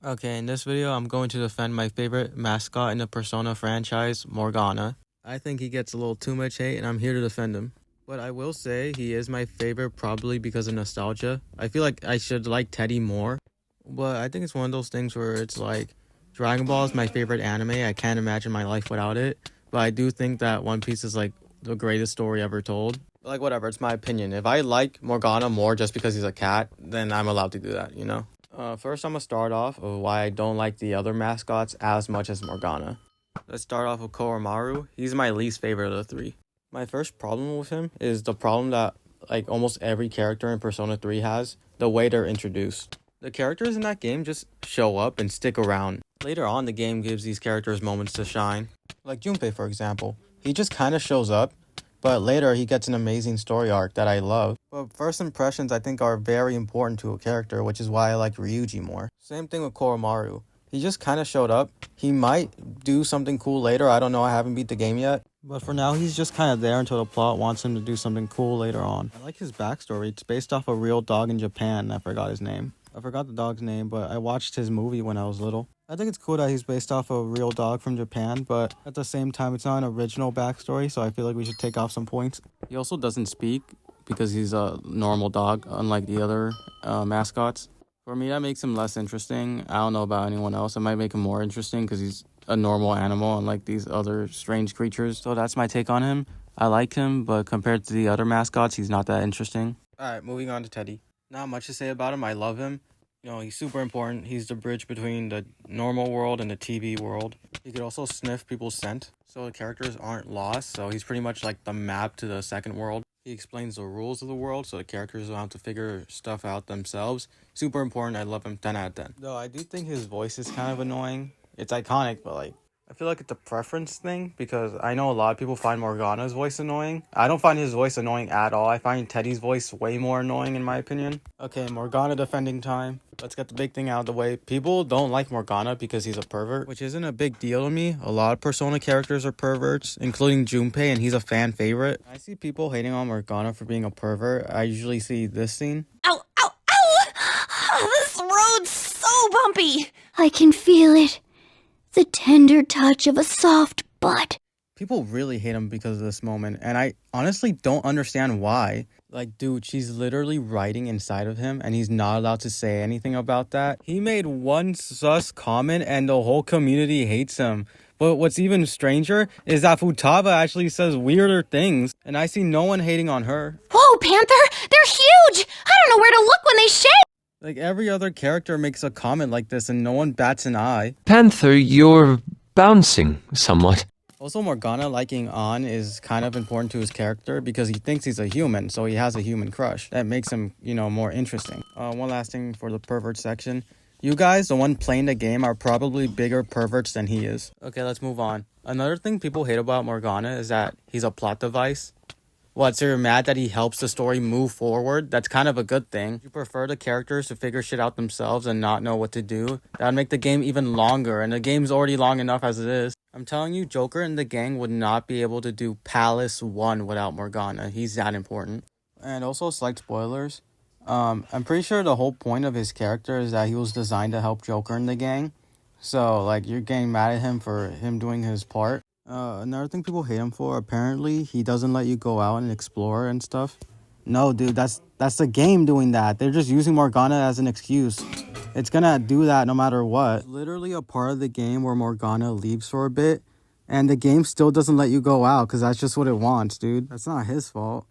Okay, in this video, I'm going to defend my favorite mascot in the Persona franchise, Morgana. I think he gets a little too much hate, and I'm here to defend him. But I will say he is my favorite probably because of nostalgia. I feel like I should like Teddy more, but I think it's one of those things where it's like Dragon Ball is my favorite anime. I can't imagine my life without it. But I do think that One Piece is like the greatest story ever told. Like, whatever, it's my opinion. If I like Morgana more just because he's a cat, then I'm allowed to do that, you know? First, I'm gonna start off of why I don't like the other mascots as much as Morgana. Let's start off with Koromaru. He's my least favorite of the three. My first problem with him is the problem that like almost every character in Persona 3 has, the way they're introduced. The characters in that game just show up and stick around. Later on, the game gives these characters moments to shine. Like Junpei, for example. He just kind of shows up, but later he gets an amazing story arc that I love. But first impressions I think are very important to a character, which is why I like Ryuji more. Same thing with Koromaru. He just kind of showed up. He might do something cool later. I don't know. I haven't beat the game yet. But for now, he's just kind of there until the plot wants him to do something cool later on. I like his backstory. It's based off a real dog in Japan. I forgot his name. I forgot the dog's name, but I watched his movie when I was little. I think it's cool that he's based off a real dog from Japan, but at the same time, it's not an original backstory, so I feel like we should take off some points. He also doesn't speak because he's a normal dog, unlike the other mascots. For me, that makes him less interesting. I don't know about anyone else. It might make him more interesting because he's a normal animal, unlike these other strange creatures. So that's my take on him. I like him, but compared to the other mascots, he's not that interesting. Alright, moving on to Teddy. Not much to say about him. I love him. You know, he's super important. He's the bridge between the normal world and the TV world. He could also sniff people's scent, so the characters aren't lost. So he's pretty much like the map to the second world. He explains the rules of the world, so the characters don't have to figure stuff out themselves. Super important. I love him 10 out of 10. Though I do think his voice is kind of annoying. It's iconic, but like, I feel like it's a preference thing because I know a lot of people find Morgana's voice annoying. I don't find his voice annoying at all. I find Teddy's voice way more annoying in my opinion. Okay, Morgana defending time. Let's get the big thing out of the way. People don't like Morgana because he's a pervert, which isn't a big deal to me. A lot of Persona characters are perverts, including Junpei, and he's a fan favorite. I see people hating on Morgana for being a pervert. I usually see this scene. Ow, ow, ow! This road's so bumpy! I can feel it. The tender touch of a soft butt. People really hate him because of this moment, and I honestly don't understand why. Like, dude, she's literally writing inside of him, and he's not allowed to say anything about that. He made one sus comment, and the whole community hates him. But what's even stranger is that Futaba actually says weirder things, and I see no one hating on her. Whoa, Panther! They're huge! I don't know where to look when they shake! Like, every other character makes a comment like this, and no one bats an eye. Panther, you're bouncing somewhat. Also, Morgana liking An is kind of important to his character because he thinks he's a human, so he has a human crush. That makes him, you know, more interesting. One last thing for the pervert section. You guys, the one playing the game, are probably bigger perverts than he is. Okay, let's move on. Another thing people hate about Morgana is that he's a plot device. What, so you're mad that he helps the story move forward? That's kind of a good thing. You prefer the characters to figure shit out themselves and not know what to do? That would make the game even longer, and the game's already long enough as it is. I'm telling you, Joker and the gang would not be able to do Palace 1 without Morgana. He's that important. And also, slight spoilers. I'm pretty sure the whole point of his character is that he was designed to help Joker and the gang. So, like, you're getting mad at him for him doing his part. Another thing people hate him for, apparently, he doesn't let you go out and explore and stuff. No, dude, that's the game doing that. They're just using Morgana as an excuse. It's gonna do that no matter what. It's literally a part of the game where Morgana leaves for a bit, and the game still doesn't let you go out because that's just what it wants, dude. That's not his fault.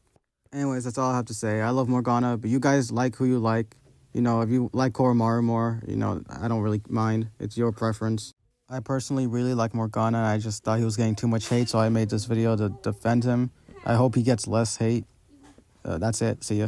Anyways, that's all I have to say. I love Morgana, but you guys like who you like. You know, if you like Koromaru more, you know, I don't really mind. It's your preference. I personally really like Morgana. I just thought he was getting too much hate, so I made this video to defend him. I hope he gets less hate. That's it. See ya.